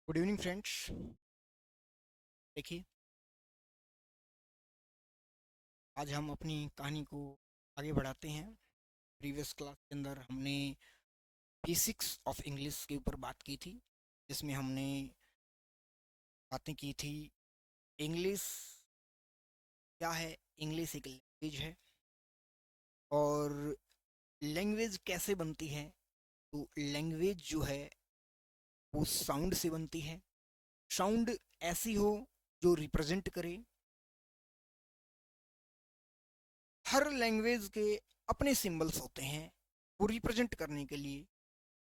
Good evening friends. देखिए, आज हम अपनी कहानी को आगे बढ़ाते हैं। प्रीवियस क्लास के अंदर हमने बेसिक्स ऑफ इंग्लिश के ऊपर बात की थी, जिसमें हमने बातें की थी। इंग्लिश क्या है? इंग्लिश एक लैंग्वेज है। और लैंग्वेज कैसे बनती है? तो लैंग्वेज जो है वो साउंड से बनती है। साउंड ऐसी हो जो रिप्रेजेंट करे। हर लैंग्वेज के अपने सिंबल्स होते हैं वो रिप्रेजेंट करने के लिए।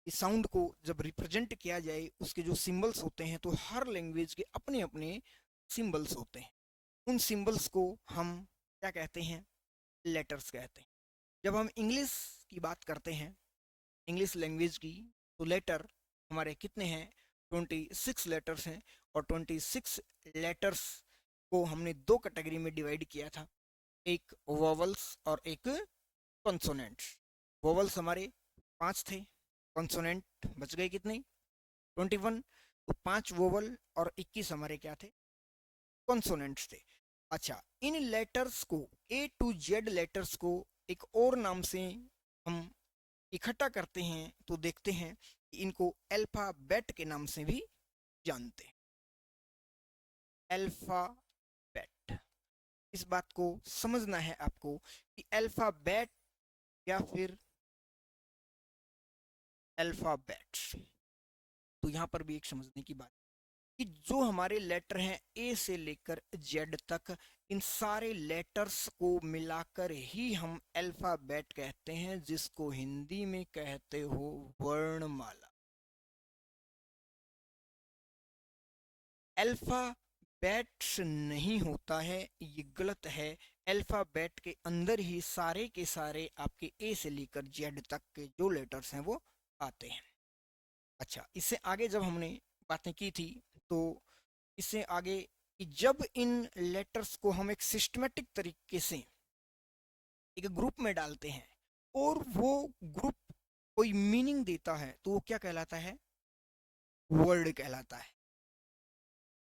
इस साउंड को जब रिप्रेजेंट किया जाए, उसके जो सिंबल्स होते हैं, तो हर लैंग्वेज के अपने अपने सिंबल्स होते हैं। उन सिंबल्स को हम क्या कहते हैं? लेटर्स कहते हैं। जब हम इंग्लिश की बात करते हैं, इंग्लिश लैंग्वेज की, तो लेटर हमारे कितने हैं? 26 लेटर्स हैं। और 26 लेटर्स को हमने दो कैटेगरी में डिवाइड किया था, एक वोवल्स और एक कॉन्सोनेंट्स। वोवल्स हमारे 5 थे, कॉन्सोनेंट बच गए कितने? 21। तो 5 वोवल और 21 हमारे क्या थे? कॉन्सोनेंट्स थे। अच्छा, इन लेटर्स को, A to Z लेटर्स को एक और नाम से हम इकट्ठा करते हैं तो देखते हैं कि इनको अल्फाबेट के नाम से भी जानते हैं। अल्फाबेट, इस बात को समझना है आपको कि अल्फाबेट या फिर अल्फाबेट्स। तो यहाँ पर भी एक समझने की बात कि जो हमारे लेटर हैं ए से लेकर जेड तक, इन सारे लेटर्स को मिलाकर ही हम अल्फाबेट कहते हैं, जिसको हिंदी में कहते हो वर्णमाला। अल्फाबेट्स नहीं होता है, ये गलत है। अल्फाबेट के अंदर ही सारे के सारे आपके ए से लेकर जेड तक के जो लेटर्स हैं वो आते हैं। अच्छा, इससे आगे जब हमने बातें की थी, तो इससे आगे कि जब इन लेटर्स को हम एक सिस्टमेटिक तरीके से एक ग्रुप में डालते हैं और वो ग्रुप कोई मीनिंग देता है, तो वो क्या कहलाता है? वर्ड कहलाता है।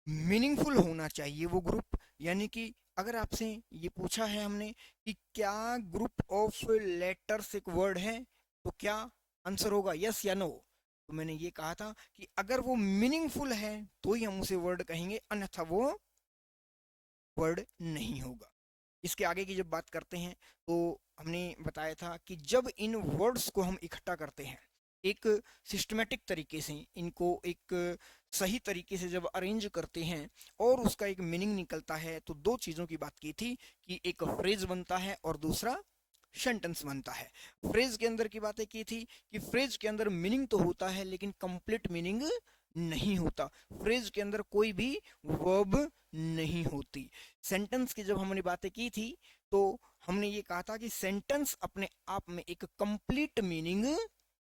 मीनिंगफुल होना चाहिए वो ग्रुप। यानी कि अगर आपसे ये पूछा है हमने कि क्या ग्रुप ऑफ लेटर्स एक वर्ड है, तो क्या आंसर होगा? यस या नो? तो मैंने ये कहा था कि अगर वो मीनिंगफुल है तो ही हम उसे वर्ड कहेंगे, अन्यथा वो वर्ड नहीं होगा। इसके आगे की जब बात करते हैं, तो हमने बताया था कि जब इन वर्ड्स को हम इकट्ठा करते हैं एक सिस्टमेटिक तरीके से, इनको एक सही तरीके से जब अरेंज करते हैं और उसका एक मीनिंग निकलता है, तो दो चीज़ों की बात की थी कि एक फ्रेज बनता है और दूसरा सेंटेंस बनता है। फ्रेज के अंदर की बातें की थी कि फ्रेज के अंदर मीनिंग तो होता है लेकिन कंप्लीट मीनिंग नहीं होता। फ्रेज के अंदर कोई भी वर्ब नहीं होती। सेंटेंस की जब हमने बातें की थी, तो हमने ये कहा था कि सेंटेंस अपने आप में एक कंप्लीट मीनिंग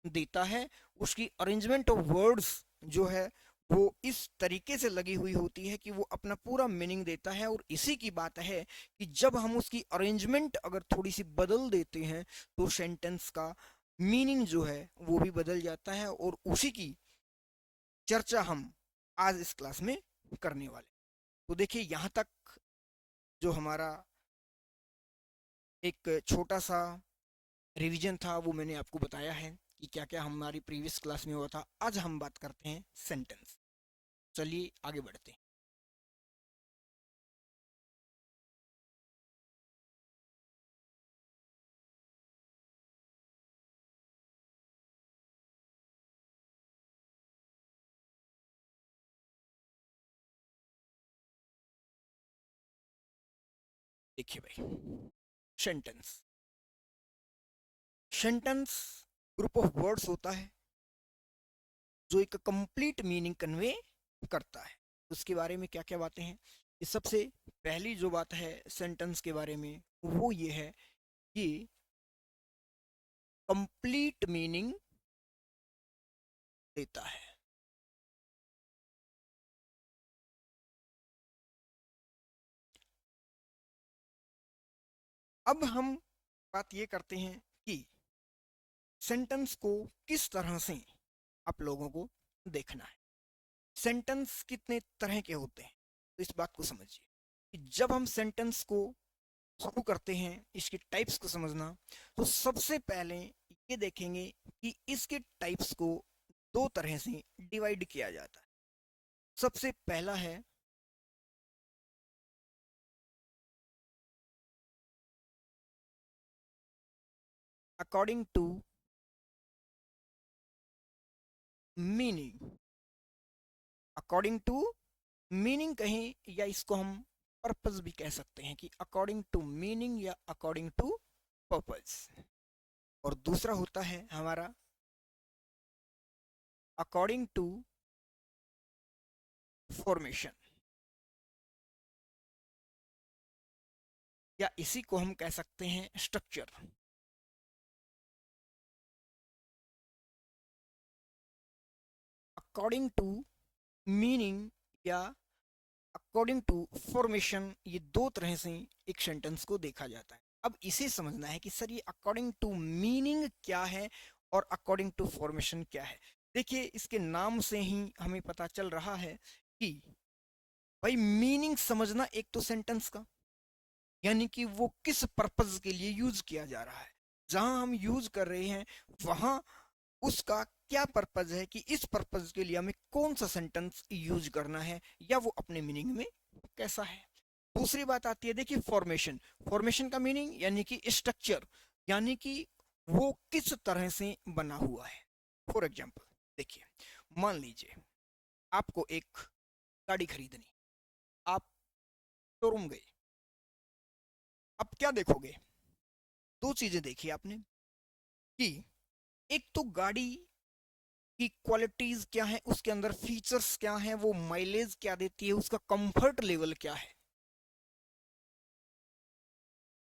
देता है। उसकी अरेंजमेंट ऑफ वर्ड्स जो है वो इस तरीके से लगी हुई होती है कि वो अपना पूरा मीनिंग देता है। और इसी की बात है कि जब हम उसकी अरेंजमेंट अगर थोड़ी सी बदल देते हैं, तो सेंटेंस का मीनिंग जो है वो भी बदल जाता है। और उसी की चर्चा हम आज इस क्लास में करने वाले। तो देखिए, यहाँ तक जो हमारा एक छोटा सा रिवीजन था वो मैंने आपको बताया है कि क्या क्या हमारी प्रीवियस क्लास में हुआ था। आज हम बात करते हैं सेंटेंस। चलिए आगे बढ़ते हैं। देखिए भाई, sentence sentence group of words होता है जो एक कंप्लीट मीनिंग कन्वे करता है। उसके बारे में क्या क्या बातें हैं? ये सबसे पहली जो बात है सेंटेंस के बारे में, वो ये है कि कंप्लीट मीनिंग देता है। अब हम बात ये करते हैं कि सेंटेंस को किस तरह से आप लोगों को देखना है। सेंटेंस कितने तरह के होते हैं, तो इस बात को समझिए कि जब हम सेंटेंस को शुरू करते हैं, इसके टाइप्स को समझना, तो सबसे पहले ये देखेंगे कि इसके टाइप्स को दो तरह से डिवाइड किया जाता है। सबसे पहला है according to meaning. According to meaning कहें, या इसको हम पर्पस भी कह सकते हैं कि अकॉर्डिंग टू मीनिंग या अकॉर्डिंग टू पर्पस। और दूसरा होता है हमारा अकॉर्डिंग टू फॉर्मेशन, या इसी को हम कह सकते हैं स्ट्रक्चर। अकॉर्डिंग टू मीनिंग या अकॉर्डिंग टू फॉर्मेशन, ये दो तरह से एक सेंटेंस को देखा जाता है। अब इसे समझना है कि सर ये अकॉर्डिंग टू मीनिंग क्या है और अकॉर्डिंग टू फॉर्मेशन क्या है। देखिए, इसके नाम से ही हमें पता चल रहा है कि भाई मीनिंग समझना एक तो सेंटेंस का, यानी कि वो किस पर्पज के लिए यूज किया जा रहा है, जहां हम यूज कर रहे हैं वहां उसका क्या पर्पज है, कि इस पर्पज के लिए हमें कौन सा सेंटेंस यूज करना है, या वो अपने मीनिंग में कैसा है। दूसरी बात आती है, देखिए फॉर्मेशन। फॉर्मेशन का मीनिंग यानी कि स्ट्रक्चर, यानी कि वो किस तरह से बना हुआ है। फॉर एग्जाम्पल देखिए, मान लीजिए आपको एक गाड़ी खरीदनी, आप शोरूम गए। अब क्या देखोगे, दो चीजें देखी आपने कि एक तो गाड़ी की क्वालिटीज क्या है, उसके अंदर फीचर्स क्या है, वो माइलेज क्या देती है, उसका कंफर्ट लेवल क्या है,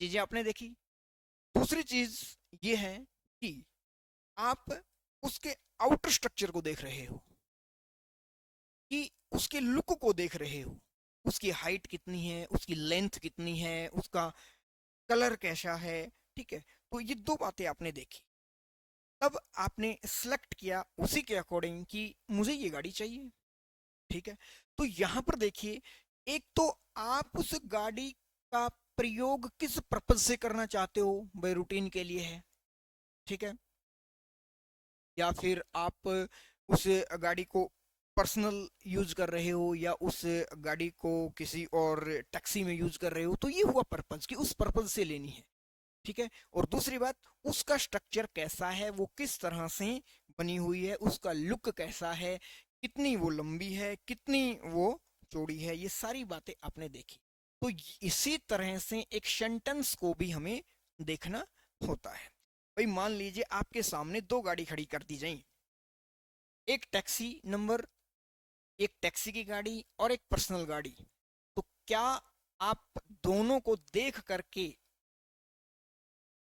चीजें आपने देखी। दूसरी चीज ये है कि आप उसके आउटर स्ट्रक्चर को देख रहे हो, कि उसके लुक को देख रहे हो, उसकी हाइट कितनी है, उसकी लेंथ कितनी है, उसका कलर कैसा है। ठीक है, तो ये दो बातें आपने देखी। तब आपने सेलेक्ट किया उसी के अकॉर्डिंग कि मुझे ये गाड़ी चाहिए। ठीक है, तो यहां पर देखिए, एक तो आप उस गाड़ी का प्रयोग किस पर्पज से करना चाहते हो, भाई रूटीन के लिए है, ठीक है, या फिर आप उस गाड़ी को पर्सनल यूज कर रहे हो, या उस गाड़ी को किसी और टैक्सी में यूज कर रहे हो, तो ये हुआ पर्पज कि उस पर्पज से लेनी है। ठीक है, और दूसरी बात, उसका स्ट्रक्चर कैसा है, वो किस तरह से बनी हुई है, उसका लुक कैसा है, कितनी वो लंबी है, कितनी वो चौड़ी है, ये सारी बातें आपने देखी। तो इसी तरह से एक सेंटेंस को भी हमें देखना होता है। भाई मान लीजिए आपके सामने दो गाड़ी खड़ी कर दी जाए, एक टैक्सी नंबर, एक टैक्सी की गाड़ी और एक पर्सनल गाड़ी। तो क्या आप दोनों को देख करके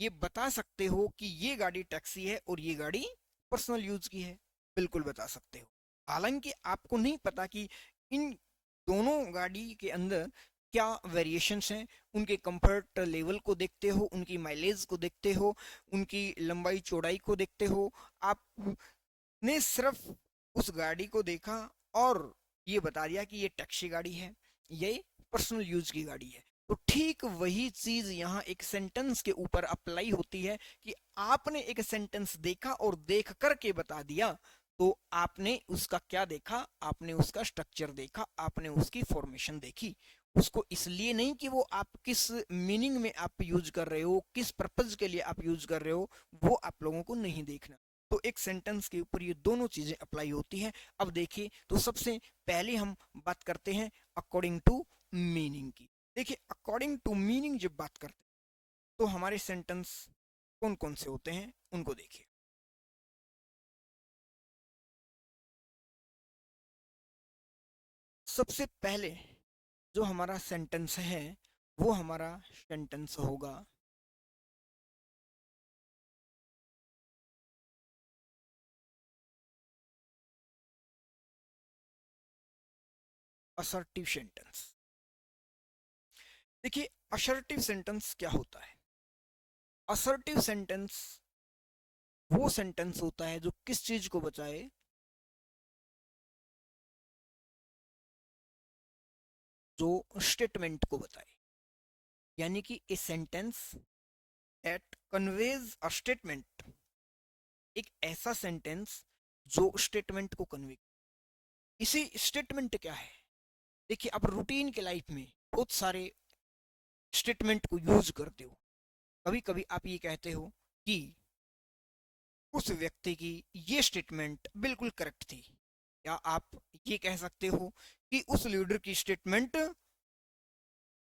ये बता सकते हो कि ये गाड़ी टैक्सी है और ये गाड़ी पर्सनल यूज की है? बिल्कुल बता सकते हो। हालांकि आपको नहीं पता कि इन दोनों गाड़ी के अंदर क्या वेरिएशंस हैं, उनके कंफर्ट लेवल को देखते हो, उनकी माइलेज को देखते हो, उनकी लंबाई चौड़ाई को देखते हो। आपने सिर्फ उस गाड़ी को देखा और ये बता दिया कि ये टैक्सी गाड़ी है, ये पर्सनल यूज की गाड़ी है। तो ठीक वही चीज यहाँ एक सेंटेंस के ऊपर अप्लाई होती है कि आपने एक सेंटेंस देखा और देख करके बता दिया, तो आपने उसका क्या देखा, आपने उसका स्ट्रक्चर देखा, आपने उसकी फॉर्मेशन देखी। उसको इसलिए नहीं कि वो आप किस मीनिंग में आप यूज कर रहे हो, किस पर्पज के लिए आप यूज कर रहे हो, वो आप लोगों को नहीं देखना। तो एक सेंटेंस के ऊपर ये दोनों चीजें अप्लाई होती हैं। अब देखिए, तो सबसे पहले हम बात करते हैं अकॉर्डिंग टू मीनिंग की। देखिए, अकॉर्डिंग टू मीनिंग जब बात करते हैं तो हमारे सेंटेंस कौन कौन से होते हैं उनको देखिए। सबसे पहले जो हमारा सेंटेंस है वो हमारा सेंटेंस होगा असर्टिव सेंटेंस। देखिए, असर्टिव सेंटेंस क्या होता है? असर्टिव सेंटेंस वो सेंटेंस होता है जो किस चीज को बचाए, जो स्टेटमेंट को बताए, यानी कि a sentence that conveys a statement, एक ऐसा सेंटेंस जो स्टेटमेंट को कन्वे। इसी स्टेटमेंट क्या है, देखिए आप रूटीन के लाइफ में बहुत सारे स्टेटमेंट को यूज करते हो। कभी कभी आप ये कहते हो कि उस व्यक्ति की ये स्टेटमेंट बिल्कुल करेक्ट थी, या आप ये कह सकते हो कि उस लीडर की स्टेटमेंट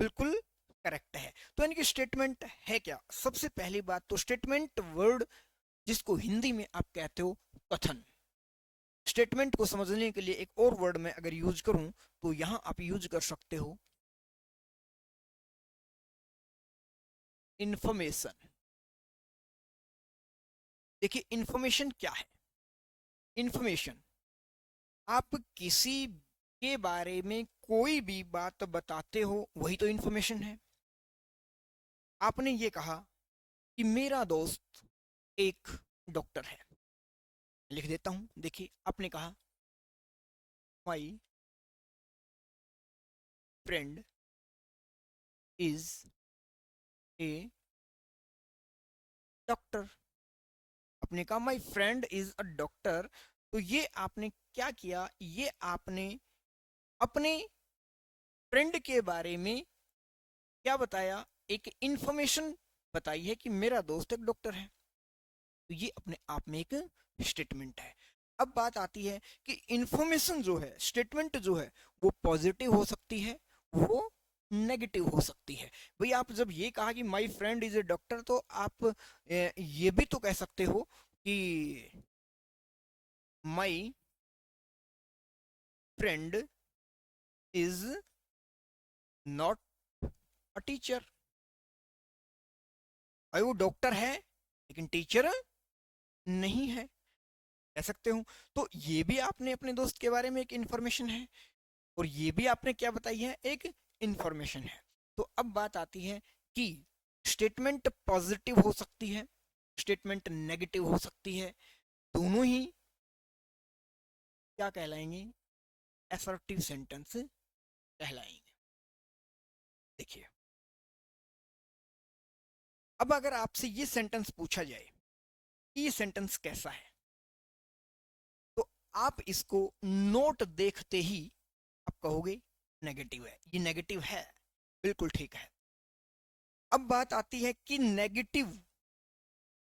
बिल्कुल करेक्ट है। तो यानी कि स्टेटमेंट है क्या, सबसे पहली बात तो स्टेटमेंट वर्ड जिसको हिंदी में आप कहते हो कथन। स्टेटमेंट को समझने के लिए एक और वर्ड में अगर यूज करूं तो यहां आप यूज कर सकते हो इंफॉर्मेशन। देखिए इंफॉर्मेशन क्या है, इंफॉर्मेशन आप किसी के बारे में कोई भी बात बताते हो वही तो इंफॉर्मेशन है। आपने ये कहा कि मेरा दोस्त एक डॉक्टर है, लिख देता हूं। देखिए आपने कहा my friend is a doctor. आपने कहा my friend is a doctor, तो ये आपने क्या किया, ये आपने अपने फ्रेंड के बारे में क्या बताया, एक इंफॉर्मेशन बताई है कि मेरा दोस्त एक डॉक्टर है। तो ये अपने आप में एक स्टेटमेंट है। अब बात आती है कि इंफॉर्मेशन जो है, स्टेटमेंट जो है, वो पॉजिटिव हो सकती है, वो नेगेटिव हो सकती है। भाई आप जब ये कहा कि my friend is a doctor, तो आप ये भी तो कह सकते हो कि my friend is not a teacher. भाई वो डॉक्टर है लेकिन टीचर नहीं है, कह सकते हो। तो ये भी आपने अपने दोस्त के बारे में एक इंफॉर्मेशन है, और ये भी आपने क्या बताई है, एक इंफॉर्मेशन है। तो अब बात आती है कि स्टेटमेंट पॉजिटिव हो सकती है, स्टेटमेंट नेगेटिव हो सकती है, दोनों ही क्या कहलाएंगे, असर्टिव सेंटेंस कहलाएंगे। देखिए अब अगर आपसे ये सेंटेंस पूछा जाए कि ये सेंटेंस कैसा है, तो आप इसको नोट देखते ही आप कहोगे नेगेटिव है, ये नेगेटिव है, बिल्कुल ठीक है। अब बात आती है कि नेगेटिव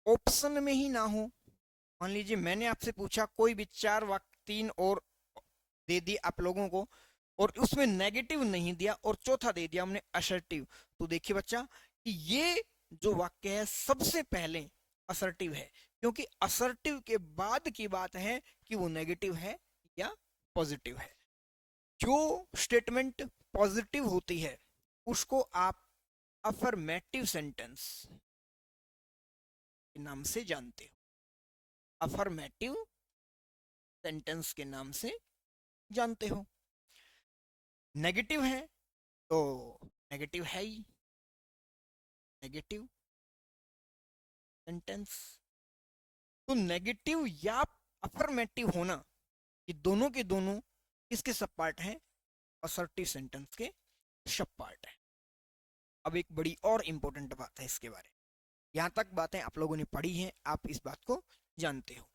ऑप्शन में ही ना हो। मान लीजिए मैंने आपसे पूछा कोई भी चार वाक्य, तीन और दे दिए आप लोगों को, और उसमें नेगेटिव नहीं दिया और चौथा दे दिया हमने असर्टिव। तो देखिए बच्चा कि ये जो वाक्य है सबसे पहले असर्टिव है, क्योंकि असर्टिव के बाद की बात है कि वो नेगेटिव है या पॉजिटिव है। जो स्टेटमेंट पॉजिटिव होती है उसको आप अफर्मेटिव सेंटेंस के नाम से जानते हो, अफर्मेटिव सेंटेंस के नाम से जानते हो। नेगेटिव है तो नेगेटिव है ही, नेगेटिव सेंटेंस। तो नेगेटिव या अफर्मेटिव होना, ये दोनों के दोनों किसके सब पार्ट हैं, असर्टिव सेंटेंस के सब पार्ट है। अब एक बड़ी और इंपॉर्टेंट बात है इसके बारे में, यहां तक बातें आप लोगों ने पढ़ी हैं, आप इस बात को जानते हो।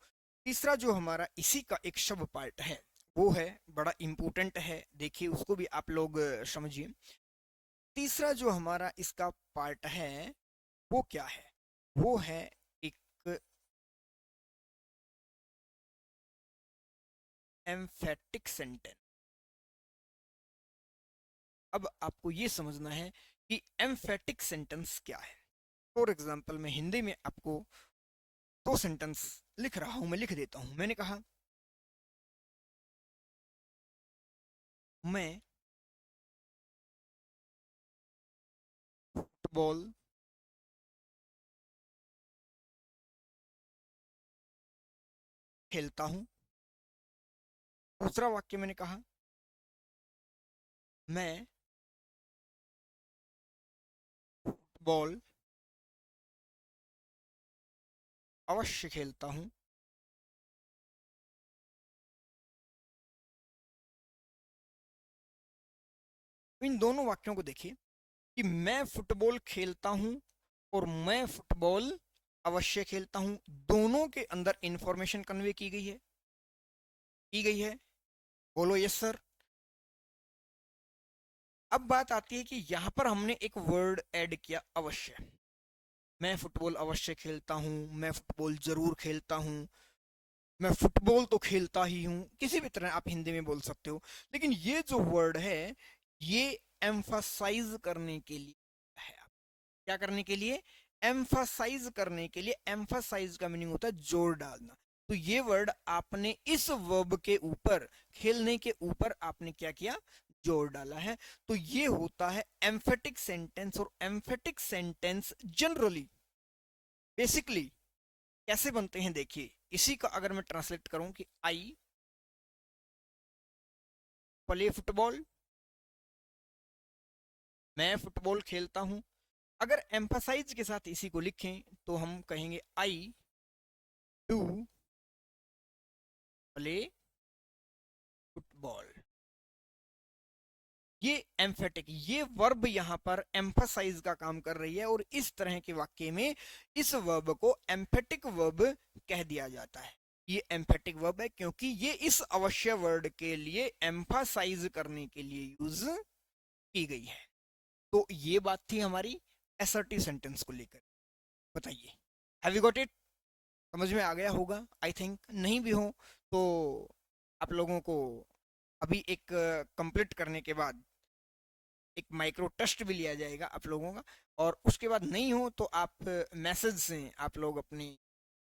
तीसरा जो हमारा इसी का एक सब पार्ट है वो है बड़ा इंपॉर्टेंट है, देखिए उसको भी आप लोग समझिए। तीसरा जो हमारा इसका पार्ट है वो क्या है, वो है एक एम्फेटिक सेंटेंस। अब आपको ये समझना है कि एम्फेटिक सेंटेंस क्या है। फॉर एग्जाम्पल मैं हिंदी में आपको दो सेंटेंस लिख रहा हूं, मैं लिख देता हूं। मैंने कहा मैं फुटबॉल खेलता हूं। दूसरा वाक्य मैंने कहा मैं फुटबॉल अवश्य खेलता हूं। इन दोनों वाक्यों को देखिए कि मैं फुटबॉल खेलता हूं और मैं फुटबॉल अवश्य खेलता हूं, दोनों के अंदर इंफॉर्मेशन कन्वे की गई है। बोलो यस सर। अब बात आती है कि यहां पर हमने एक वर्ड ऐड किया अवश्य। मैं फुटबॉल अवश्य खेलता हूं, मैं फुटबॉल जरूर खेलता हूं, मैं फुटबॉल तो खेलता ही हूं, किसी भी तरह आप हिंदी में बोल सकते हो। लेकिन ये जो वर्ड है ये एम्फसाइज करने के लिए है। क्या करने के लिए? एम्फसाइज करने के लिए। एम्फसाइज का मीनिंग होता है जोर डालना। तो ये वर्ड आपने इस वर्ब के ऊपर, खेलने के ऊपर आपने क्या किया? जोर डाला है। तो ये होता है एम्फेटिक सेंटेंस। और एम्फेटिक सेंटेंस जनरली, बेसिकली कैसे बनते हैं देखिए। इसी का अगर मैं ट्रांसलेट करूं कि आई प्ले फुटबॉल, मैं फुटबॉल खेलता हूं। अगर एम्फसाइज के साथ इसी को लिखें तो हम कहेंगे आई डू प्ले फुटबॉल। ये एम्फेटिक, ये वर्ब यहां पर एम्फसाइज का काम कर रही है। और इस तरह के वाक्य में इस वर्ब को एम्फेटिक वर्ब कह दिया जाता है। ये एम्फेटिक वर्ब है क्योंकि ये इस अवश्य वर्ड के लिए एम्फसाइज करने के लिए यूज की गई है। तो ये बात थी हमारी असर्टिव सेंटेंस को लेकर। बताइए, हैव यू गॉट इट? समझ में आ गया होगा आई थिंक। नहीं भी हो तो आप लोगों को अभी एक कंप्लीट करने के बाद एक माइक्रो टेस्ट भी लिया जाएगा आप लोगों का। और उसके बाद नहीं हो तो आप मैसेज से आप लोग अपनी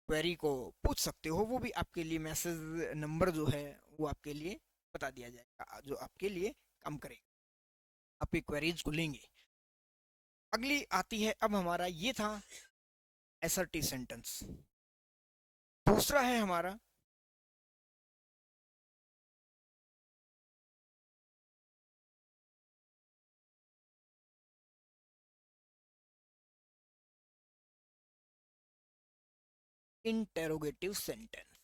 क्वेरी को पूछ सकते हो। वो भी आपके लिए मैसेज नंबर जो है वो आपके लिए बता दिया जाएगा, जो आपके लिए काम करेगा, आपकी क्वेरीज को लेंगे। अगली आती है, अब हमारा ये था एसर्टिव सेंटेंस। दूसरा है हमारा इंटेरोगेटिव सेंटेंस।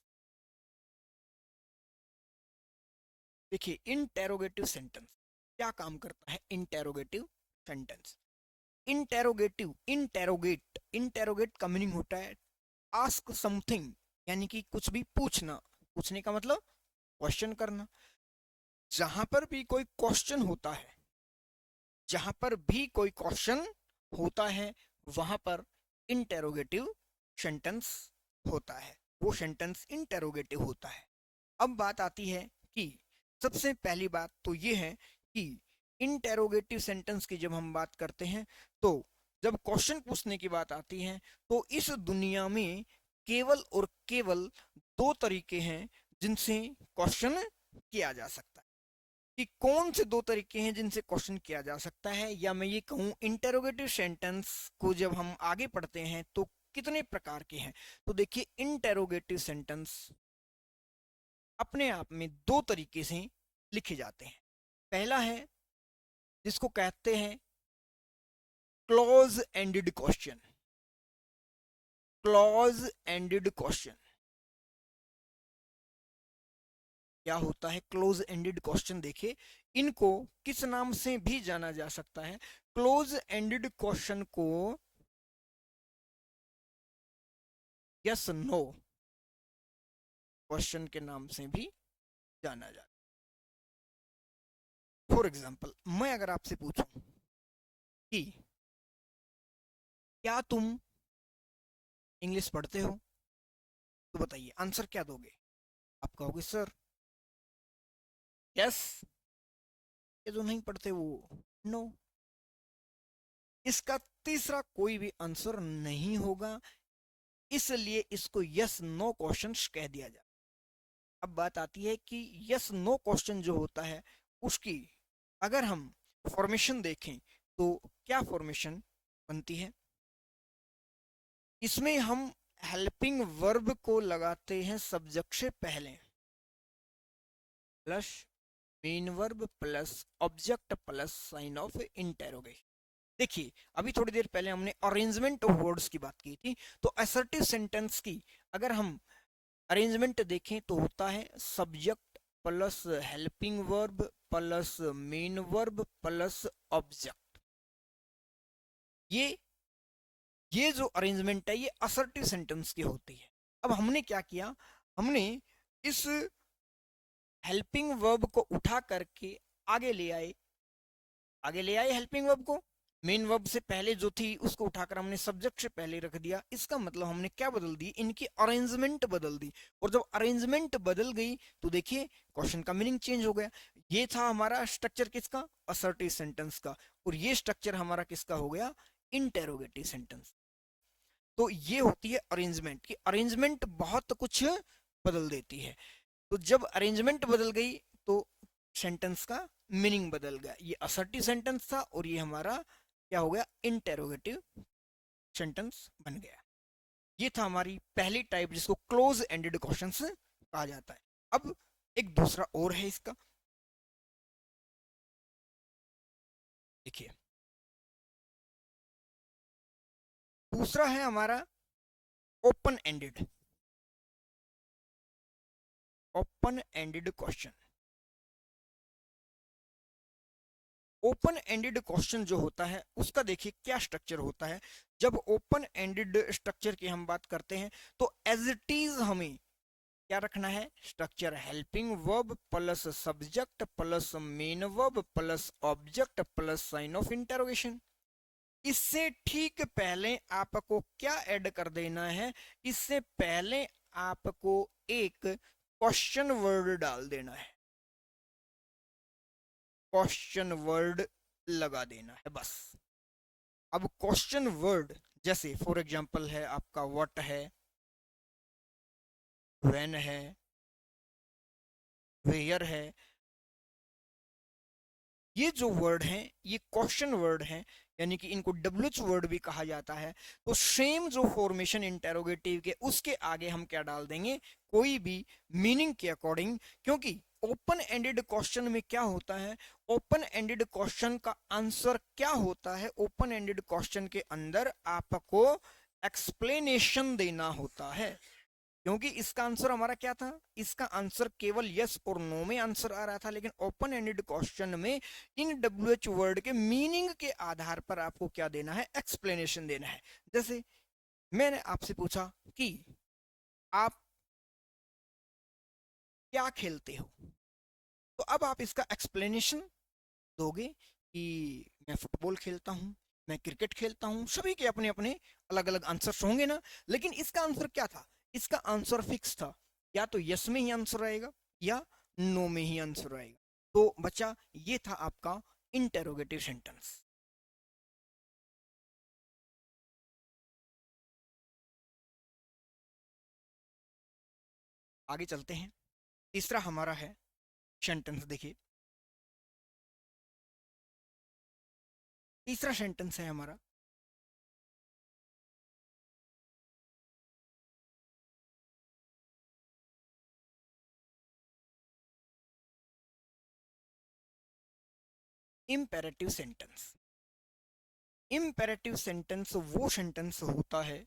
देखिए, इंटेरोगेटिव सेंटेंस क्या काम करता है? Interrogative sentence, interrogative, interrogate, interrogate का मीनिंग होता है आस्क समथिंग, यानी कि कुछ भी पूछना। पूछने का मतलब क्वेश्चन करना। जहां पर भी कोई क्वेश्चन होता है, जहां पर भी कोई क्वेश्चन होता है वहां पर इंटेरोगेटिव सेंटेंस होता है, वो सेंटेंस इंटेरोगेटिव होता है। अब बात आती है कि सबसे पहली बात तो ये है कि इंटेरोगेटिव सेंटेंस की जब हम बात करते हैं तो जब क्वेश्चन पूछने की बात आती है तो इस दुनिया में केवल और केवल दो तरीके हैं जिनसे क्वेश्चन किया जा सकता है। कि कौन से दो तरीके हैं जिनसे क्वेश्चन किया जा सकता है, या मैं ये कहूं इंटेरोगेटिव सेंटेंस को जब हम आगे पढ़ते हैं तो कितने प्रकार के हैं। तो देखिए, इंटेरोगेटिव सेंटेंस अपने आप में दो तरीके से लिखे जाते हैं। पहला है जिसको कहते हैं clause ended question. Clause ended question क्या होता है? क्लोज एंडेड क्वेश्चन देखिए, इनको किस नाम से भी जाना जा सकता है? क्लोज एंडेड क्वेश्चन को यस नो क्वेश्चन के नाम से भी जाना जाता है। फॉर एग्जाम्पल, मैं अगर आपसे पूछूं कि क्या तुम इंग्लिश पढ़ते हो, तो बताइए आंसर क्या दोगे? आप कहोगे सर यस, ये जो नहीं पढ़ते वो नो। इसका तीसरा कोई भी आंसर नहीं होगा, इसलिए इसको यस नो क्वेश्चन कह दिया जाए। अब बात आती है कि यस नो क्वेश्चन जो होता है उसकी अगर हम फॉर्मेशन देखें तो क्या फॉर्मेशन बनती है? इसमें हम हेल्पिंग वर्ब को लगाते हैं सब्जेक्ट से पहले, plus main verb plus object plus sign of interrogation. देखिए, अभी थोड़ी देर पहले हमने अरेंजमेंट ऑफ वर्ड्स की बात की थी। तो असर्टिव सेंटेंस की अगर हम अरेंजमेंट देखें तो होता है subject plus helping verb plus main verb plus object. ये जो अरेंजमेंट है ये असर्टिव सेंटेंस की होती है। अब हमने क्या किया, हमने इस हेल्पिंग वर्ब को उठा करके आगे ले आए, हेल्पिंग वर्ब को मेन वर्ब से पहले जो थी उसको उठाकर हमने सब्जेक्ट से पहले रख दिया। इसका मतलब हमने क्या बदल दी, इनकी अरेंजमेंट बदल दी। और जब अरेंजमेंट बदल गई तो देखिए क्वेश्चन का मीनिंग चेंज हो गया। ये था हमारा स्ट्रक्चर किसका, असर्टिव सेंटेंस का, और ये स्ट्रक्चर हमारा किसका हो गया, इंटेरोगेटिव सेंटेंस। तो ये होती है अरेंजमेंट, की अरेंजमेंट बहुत कुछ बदल देती है। तो जब अरेंजमेंट बदल गई तो सेंटेंस का मीनिंग बदल गया। ये असर्टिव सेंटेंस था और ये हमारा क्या हो गया, इंटेरोगेटिव सेंटेंस बन गया। ये था हमारी पहली टाइप जिसको क्लोज एंडेड क्वेश्चंस कहा जाता है। अब एक दूसरा और है इसका, देखिए दूसरा है हमारा open ended, question. Open ended question जो होता है उसका देखिए क्या स्ट्रक्चर होता है। जब ओपन एंडेड स्ट्रक्चर की हम बात करते हैं तो एज इट इज हमें क्या रखना है, structure helping verb plus subject plus main verb plus object plus sign of interrogation. इससे ठीक पहले आपको क्या ऐड कर देना है, इससे पहले आपको एक क्वेश्चन वर्ड डाल देना है, क्वेश्चन वर्ड लगा देना है बस। अब क्वेश्चन वर्ड जैसे फॉर एग्जांपल है आपका व्हाट है, व्हेन है, वेयर है, ये जो वर्ड हैं ये क्वेश्चन वर्ड हैं, यानी कि इनको डब्ल्यूएच वर्ड भी कहा जाता है। तो सेम जो फॉर्मेशन इंटेरोगेटिव के उसके आगे हम क्या डाल देंगे, कोई भी मीनिंग के अकॉर्डिंग, क्योंकि ओपन एंडेड क्वेश्चन में क्या होता है, ओपन एंडेड क्वेश्चन का आंसर क्या होता है, ओपन एंडेड क्वेश्चन के अंदर आपको एक्सप्लेनेशन देना होता है। क्योंकि इसका आंसर हमारा क्या था, इसका आंसर केवल यस और नो में आंसर आ रहा था, लेकिन ओपन एंडेड क्वेश्चन में इन डब्ल्यूएच वर्ड के मीनिंग के आधार पर आपको क्या देना है, एक्सप्लेनेशन देना है। जैसे मैंने आपसे पूछा कि आप क्या खेलते हो, तो अब आप इसका एक्सप्लेनेशन दोगे कि मैं फुटबॉल खेलता हूँ, मैं क्रिकेट खेलता हूँ। सभी के अपने अपने अलग अलग आंसर्स होंगे ना, लेकिन इसका आंसर क्या था, इसका आंसर फिक्स था, या तो यस में ही आंसर आएगा या नो में ही आंसर आएगा। तो बच्चा ये था आपका इंटेरोगेटिव सेंटेंस। आगे चलते हैं, तीसरा हमारा है सेंटेंस। देखिए तीसरा सेंटेंस है हमारा इम्पेरेटिव सेंटेंस। इम्पेरेटिव सेंटेंस वो सेंटेंस होता है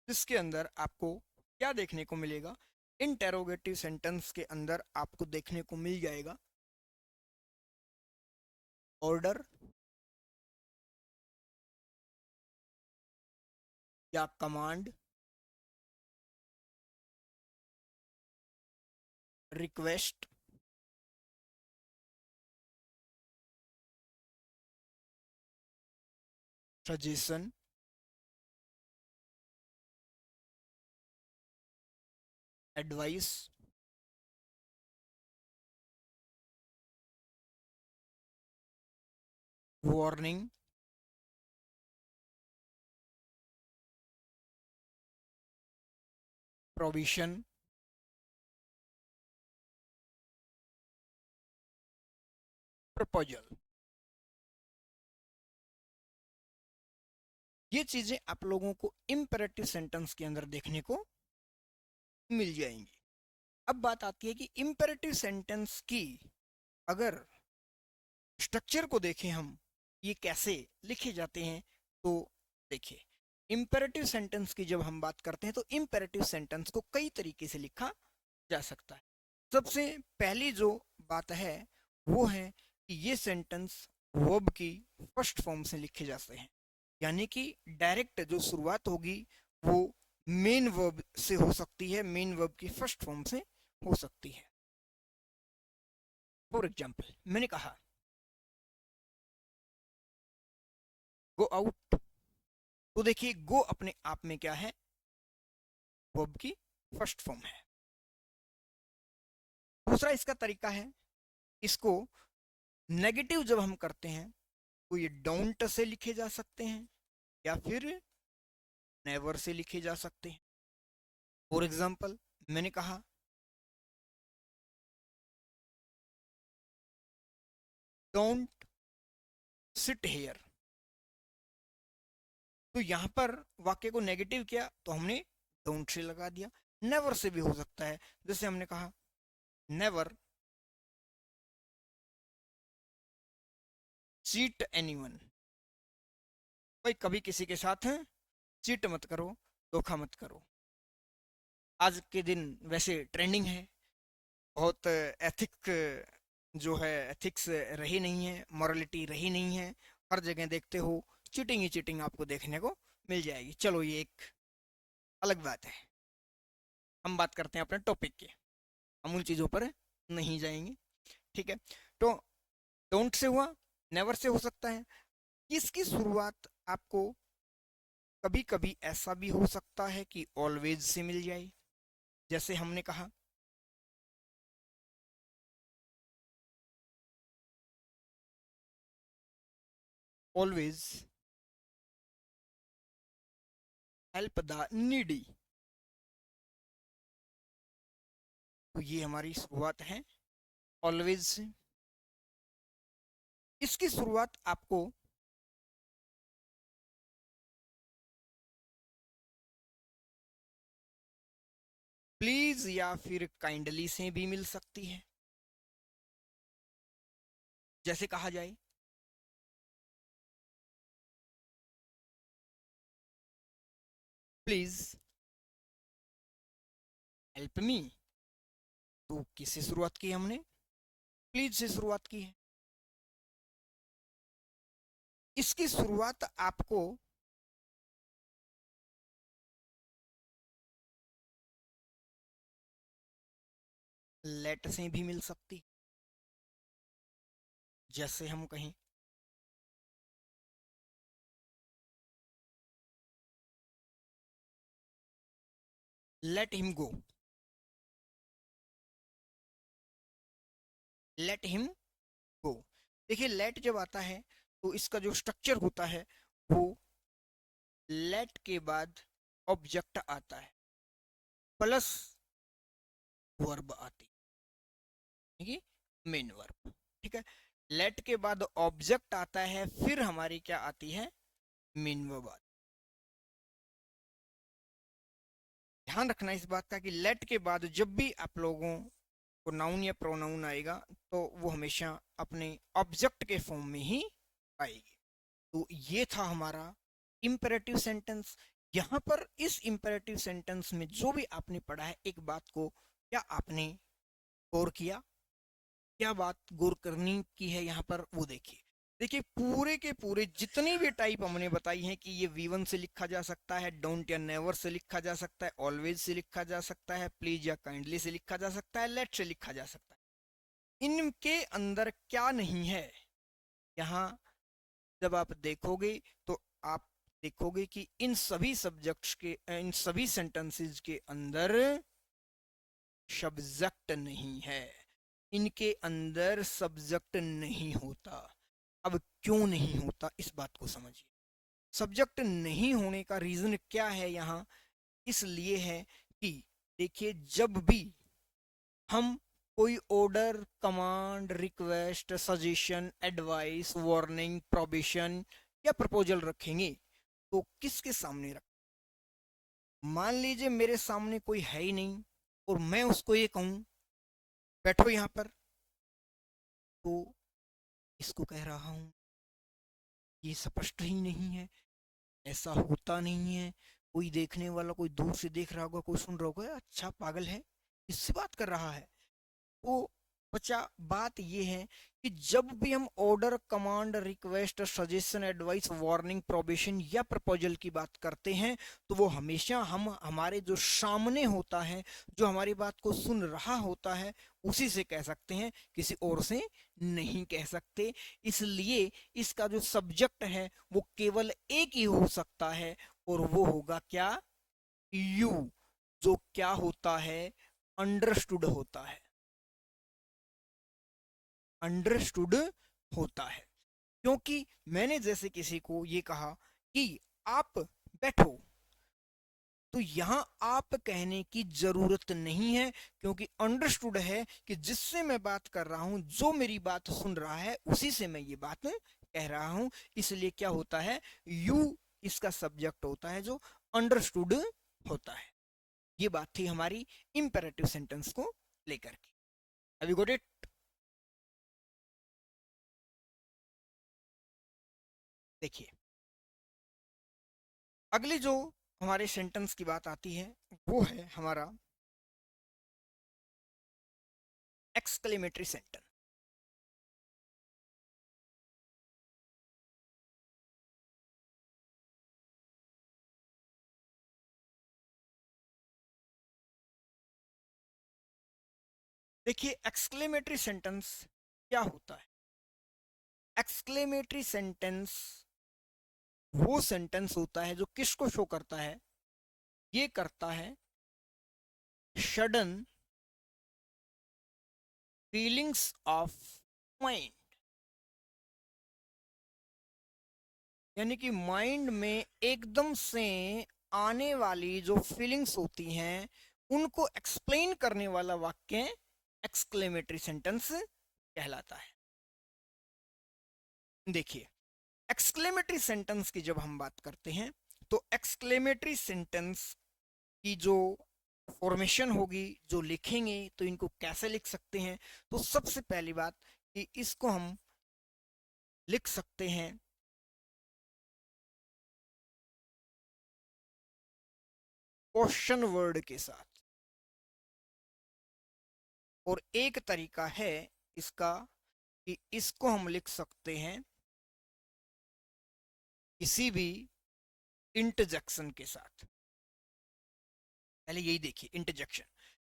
जिसके अंदर आपको क्या देखने को मिलेगा, इंटेरोगेटिव सेंटेंस के अंदर आपको देखने को मिल जाएगा ऑर्डर या command, request, suggestion, advice, warning, provision, proposal. ये चीजें आप लोगों को इम्पेरेटिव सेंटेंस के अंदर देखने को मिल जाएंगी। अब बात आती है कि इम्पेरेटिव सेंटेंस की अगर स्ट्रक्चर को देखें हम, ये कैसे लिखे जाते हैं, तो देखिए इम्पेरेटिव सेंटेंस की जब हम बात करते हैं तो इम्पेरेटिव सेंटेंस को कई तरीके से लिखा जा सकता है। सबसे पहली जो बात है वो है कि ये सेंटेंस वर्ब की फर्स्ट फॉर्म से लिखे जाते हैं, यानी कि डायरेक्ट जो शुरुआत होगी वो मेन वर्ब से हो सकती है, मेन वर्ब की फर्स्ट फॉर्म से हो सकती है। फॉर एग्जाम्पल मैंने कहा गो आउट, तो देखिए गो अपने आप में क्या है, वर्ब की फर्स्ट फॉर्म है। दूसरा इसका तरीका है, इसको नेगेटिव जब हम करते हैं तो ये डोंट से लिखे जा सकते हैं या फिर नेवर से लिखे जा सकते हैं। फॉर एग्जाम्पल मैंने कहा डोंट सिट हेयर, तो यहां पर वाक्य को नेगेटिव किया तो हमने डोंट से लगा दिया। नेवर से भी हो सकता है, जैसे हमने कहा नेवर चीट एनीवन, भाई कभी किसी के साथ चीट मत करो, धोखा मत करो। आज के दिन वैसे ट्रेंडिंग है, बहुत एथिक जो है, एथिक्स रही नहीं है, मॉरलिटी रही नहीं है, हर जगह देखते हो चीटिंग ही चीटिंग आपको देखने को मिल जाएगी। चलो ये एक अलग बात है, हम बात करते हैं अपने टॉपिक की, हम उन चीज़ों पर नहीं जाएंगे, ठीक है। तो डोंट से हुआ, नेवर से हो सकता है। इसकी शुरुआत आपको कभी कभी ऐसा भी हो सकता है कि ऑलवेज से मिल जाए, जैसे हमने कहा ऑलवेज हेल्प द नीडी, तो ये हमारी शुरुआत है ऑलवेज से। इसकी शुरुआत आपको प्लीज या फिर काइंडली से भी मिल सकती है, जैसे कहा जाए प्लीज हेल्प मी, तो किससे शुरुआत की हमने, प्लीज से शुरुआत की है। इसकी शुरुआत आपको लेट से भी मिल सकती, जैसे हम कहें let him go, let him go. देखिए लेट जब आता है तो इसका जो स्ट्रक्चर होता है वो लेट के बाद ऑब्जेक्ट आता है प्लस वर्ब आती है, मेन वर्ब, ठीक है। लेट के बाद ऑब्जेक्ट आता है, फिर हमारी क्या आती है, मेन वर्ब आती है। ध्यान रखना इस बात का कि लेट के बाद जब भी आप लोगों को नाउन या प्रोनाउन आएगा तो वो हमेशा अपने ऑब्जेक्ट के फॉर्म में ही आएगी। तो ये था हमारा इम्पेरेटिव सेंटेंस। यहाँ पर इस इम्पेरेटिव सेंटेंस में जो भी आपने पढ़ा है, एक बात को क्या आपने गौर किया, क्या बात गौर करनी की है यहाँ पर वो देखिए। देखिए पूरे के पूरे जितनी भी टाइप हमने बताई हैं कि ये V1 से लिखा जा सकता है, डोंट या नेवर से लिखा जा सकता है, ऑलवेज से लिखा जा सकता है, प्लीज या काइंडली से लिखा जा सकता है, लेट से लिखा जा सकता है। इनके अंदर क्या नहीं है, यहाँ जब आप देखोगे तो आप देखोगे कि इन सभी सब्जेक्ट्स के, इन सभी सेंटेंसेस के अंदर सब्जेक्ट नहीं है, इनके अंदर सब्जेक्ट नहीं होता। अब क्यों नहीं होता इस बात को समझिए। सब्जेक्ट नहीं होने का रीजन क्या है यहाँ, इसलिए है कि देखिए जब भी हम कोई order, command, request, suggestion, advice, warning, probation या प्रपोजल रखेंगे तो किसके सामने रख, मान लीजिए मेरे सामने कोई है ही नहीं और मैं उसको ये कहूं बैठो यहाँ पर, तो इसको कह रहा हूं, ये स्पष्ट ही नहीं है, ऐसा होता नहीं है। कोई देखने वाला, कोई दूर से देख रहा होगा, कोई सुन रहा होगा, अच्छा पागल है, इससे बात कर रहा है। वो बच्चा बात ये है कि जब भी हम order, command, request, suggestion, advice, warning, probation या प्रपोजल की बात करते हैं तो वो हमेशा हम हमारे जो सामने होता है, जो हमारी बात को सुन रहा होता है, उसी से कह सकते हैं, किसी और से नहीं कह सकते। इसलिए इसका जो सब्जेक्ट है वो केवल एक ही हो सकता है और वो होगा क्या? यू, जो क्या होता है? अंडरस्टूड होता है, अंडरस्टूड होता है। क्योंकि मैंने जैसे किसी को ये कहा कि आप बैठो, तो यहां आप कहने की जरूरत नहीं है, क्योंकि अंडरस्टूड है कि जिससे मैं बात कर रहा हूं, जो मेरी बात सुन रहा है, उसी से मैं ये बात कह रहा हूं। इसलिए क्या होता है? यू इसका सब्जेक्ट होता है जो अंडरस्टूड होता है। ये बात थी हमारी इंपेरेटिव सेंटेंस को लेकर के। Have you got it? देखिए, अगली जो हमारे सेंटेंस की बात आती है वो है हमारा एक्सक्लेमेटरी सेंटेंस। देखिए, एक्सक्लेमेटरी सेंटेंस क्या होता है? एक्सक्लेमेटरी सेंटेंस वो सेंटेंस होता है जो किसको शो करता है? ये करता है सडन फीलिंग्स ऑफ माइंड, यानी कि माइंड में एकदम से आने वाली जो फीलिंग्स होती हैं उनको एक्सप्लेन करने वाला वाक्य एक्सक्लेमेटरी सेंटेंस कहलाता है। देखिए, एक्सक्लेमेटरी सेंटेंस की जब हम बात करते हैं तो एक्सक्लेमेटरी सेंटेंस की जो फॉर्मेशन होगी, जो लिखेंगे तो इनको कैसे लिख सकते हैं? तो सबसे पहली बात कि इसको हम लिख सकते हैं क्वेश्चन वर्ड के साथ, और एक तरीका है इसका कि इसको हम लिख सकते हैं किसी भी इंटरजेक्शन के साथ। पहले यही देखिए, इंटरजेक्शन।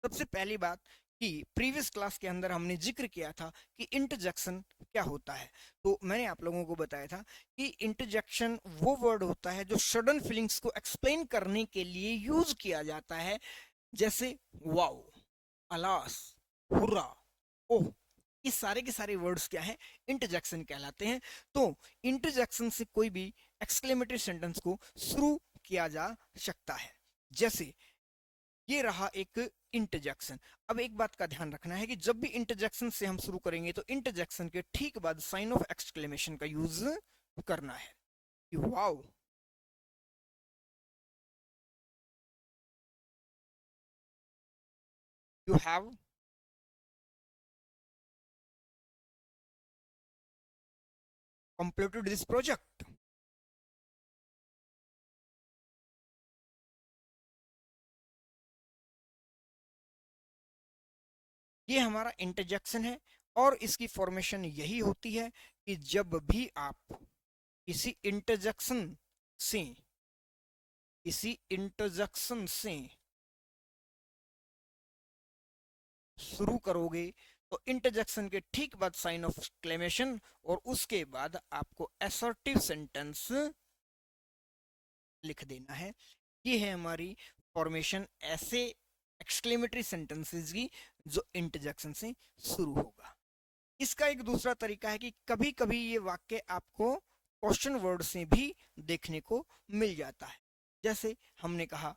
सबसे पहली बात कि प्रीवियस क्लास के अंदर हमने जिक्र किया था कि इंटरजेक्शन क्या होता है। तो मैंने आप लोगों को बताया था कि इंटरजेक्शन वो वर्ड होता है जो सडन फीलिंग्स को एक्सप्लेन करने के लिए यूज किया जाता है। जैसे वाओ, अलास, हुर्रा, ओह, ये सारे के सारे वर्ड्स क्या हैं? इंटरजेक्शन कहलाते हैं। तो इंटरजेक्शन से कोई भी एक्सक्लेमेटरी सेंटेंस को शुरू किया जा सकता है। जैसे ये रहा एक इंटरजेक्शन। अब एक बात का ध्यान रखना है कि जब भी इंटरजेक्शन से हम शुरू करेंगे तो इंटरजेक्शन के ठीक बाद साइन ऑफ एक्सक्लेमेशन का यूज करना है। Wow, you have completed this project। ये हमारा इंटरजेक्शन है और इसकी फॉर्मेशन यही होती है कि जब भी आप किसी इंटरजेक्शन से किसी इंटरजेक्शन से शुरू करोगे तो इंटरजेक्शन के ठीक बाद साइन ऑफ एक्सक्लेमेशन और उसके बाद आपको असर्टिव सेंटेंस लिख देना है। ये है हमारी फॉर्मेशन ऐसे एक्सक्लेमेटरी सेंटेंसेस की जो इंटरजेक्शन से शुरू होगा। इसका एक दूसरा तरीका है कि कभी कभी ये वाक्य आपको क्वेश्चन वर्ड से भी देखने को मिल जाता है। जैसे हमने कहा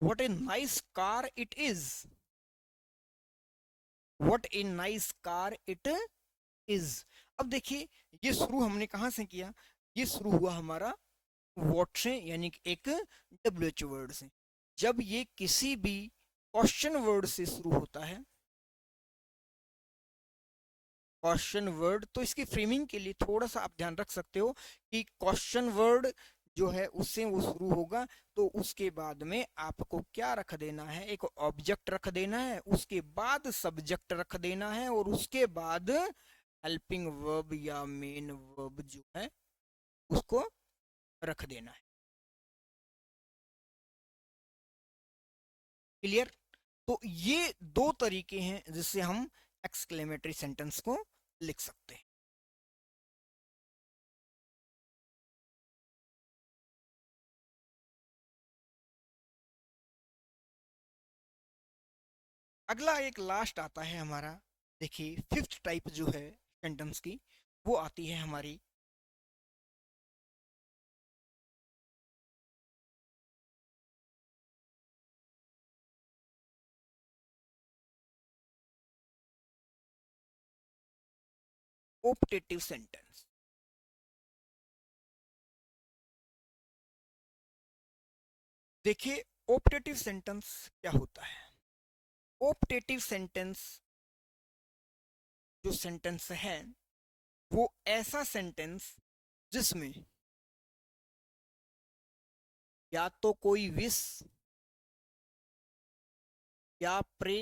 what a nice car it is, what a nice car it is. अब देखिए, ये शुरू हमने कहां से किया? ये शुरू हुआ हमारा व्हाट से, यानी कि एक डब्ल्यूएच वर्ड से। जब ये किसी भी क्वेश्चन वर्ड से शुरू होता है, क्वेश्चन वर्ड, तो इसकी फ्रेमिंग के लिए थोड़ा सा आप ध्यान रख सकते हो कि क्वेश्चन वर्ड जो है उससे वो शुरू होगा, तो उसके बाद में आपको क्या रख देना है, एक ऑब्जेक्ट रख देना है, उसके बाद सब्जेक्ट रख देना है, और उसके बाद हेल्पिंग वर्ब या मेन वर्ब जो है उसको रख देना है। क्लियर? तो ये दो तरीके हैं जिससे हम एक्सक्लेमेटरी सेंटेंस को लिख सकते हैं। अगला एक लास्ट आता है हमारा, देखिए फिफ्थ टाइप जो है सेंटेंस की, वो आती है हमारी ऑप्टेटिव सेंटेंस। देखिए ऑप्टेटिव सेंटेंस क्या होता है। ऑप्टेटिव सेंटेंस जो सेंटेंस है वो ऐसा सेंटेंस जिसमें या तो कोई विश या प्रे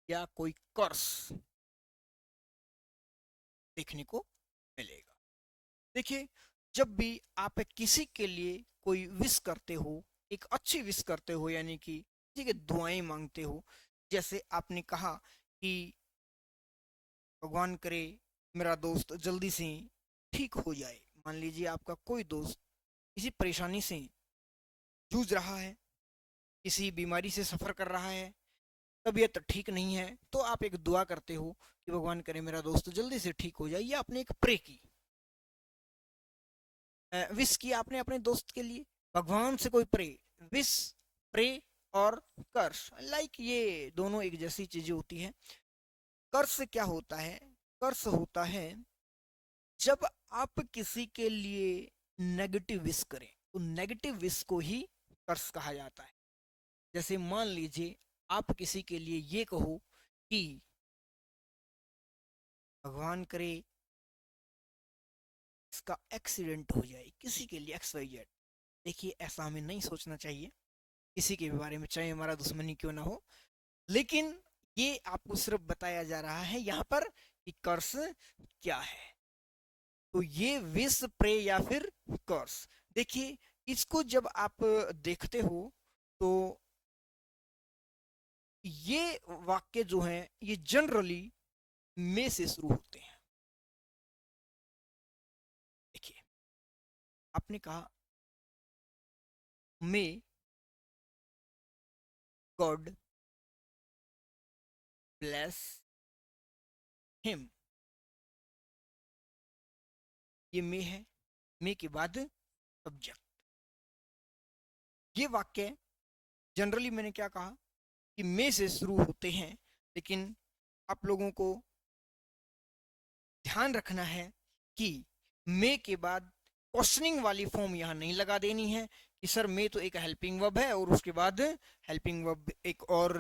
या कोई कर्स देखने को मिलेगा। देखिए जब भी आप किसी के लिए कोई विश करते हो, एक अच्छी विश करते हो, यानी कि किसी के दुआएं मांगते हो, जैसे आपने कहा कि भगवान करे मेरा दोस्त जल्दी से ठीक हो जाए। मान लीजिए आपका कोई दोस्त किसी परेशानी से जूझ रहा है, किसी बीमारी से सफर कर रहा है, तबीयत ठीक नहीं है, तो आप एक दुआ करते हो कि भगवान करे मेरा दोस्त जल्दी से ठीक हो जाए, या आपने एक प्रे की, विश किया आपने अपने दोस्त के लिए। भगवान से कोई प्रे, विश, प्रे और कर्स, लाइक ये दोनों एक जैसी चीजें होती है। कर्स क्या होता है? कर्स होता है जब आप किसी के लिए नेगेटिव विश करें, तो नेगेटिव विश को ही कर्स कहा जाता है। जैसे मान लीजिए आप किसी के लिए ये कहो कि भगवान करे इसका एक्सीडेंट हो जाए, किसी के लिए एक्स वाई जेड। देखिए ऐसा हमें नहीं सोचना चाहिए किसी के भी बारे में, चाहे हमारा दुश्मनी क्यों ना हो, लेकिन ये आपको सिर्फ बताया जा रहा है यहाँ पर कि कर्स क्या है। तो ये विश, प्रे या फिर कर्स, देखिए इसको जब आप देखते हो तो ये वाक्य जो हैं ये जनरली में से शुरू होते हैं। देखिए आपने कहा मे गॉड ब्लेस हिम, ये मे है, मे के बाद सब्जेक्ट। ये वाक्य जनरली मैंने क्या कहा कि मे से शुरू होते हैं, लेकिन आप लोगों को ध्यान रखना है कि मे के बाद क्वेश्चनिंग वाली फॉर्म यहाँ नहीं लगा देनी है कि सर मे तो एक हेल्पिंग वर्ब है और उसके बाद हेल्पिंग वर्ब एक और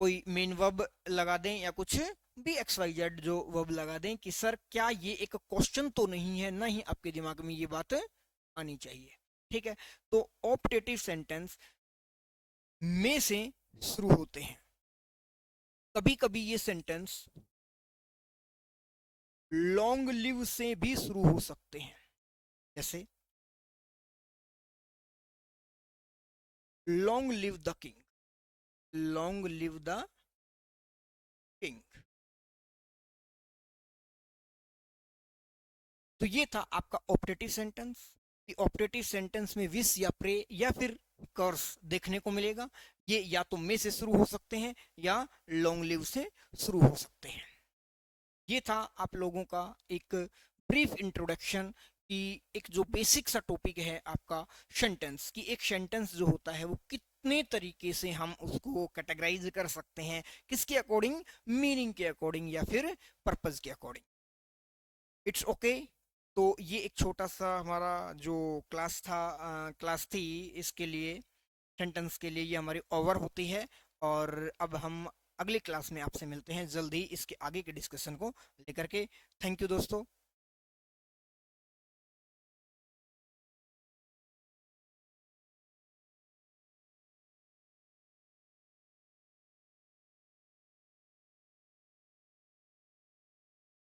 कोई मेन वर्ब लगा दें, या कुछ भी एक्स वाई जेड जो वर्ब लगा दें कि सर क्या ये एक क्वेश्चन तो नहीं है, ना ही आपके दिमाग में ये बात आनी चाहिए। ठीक है, तो ऑप्टेटिव सेंटेंस में से शुरू होते हैं। कभी कभी ये सेंटेंस लॉन्ग लिव से भी शुरू हो सकते हैं, जैसे long live the king, long live the king. तो ये था आपका ऑप्टेटिव सेंटेंस। ऑप्टेटिव सेंटेंस में विश या प्रे या फिर कर्स देखने को मिलेगा। ये या तो में से शुरू हो सकते हैं या लॉन्ग लिव से शुरू हो सकते हैं। ये था आप लोगों का एक ब्रीफ इंट्रोडक्शन कि एक जो बेसिक सा टॉपिक है आपका सेंटेंस, कि एक सेंटेंस जो होता है वो कितने तरीके से हम उसको कैटेगराइज कर सकते हैं, किसके अकॉर्डिंग, मीनिंग के अकॉर्डिंग या फिर पर्पज के अकॉर्डिंग। It's okay. तो ये एक छोटा सा हमारा जो क्लास था, क्लास थी, इसके लिए सेंटेंस के लिए ये हमारी ओवर होती है। और अब हम अगली क्लास में आपसे मिलते हैं जल्द ही इसके आगे के डिस्कशन को लेकर के। थैंक यू दोस्तों।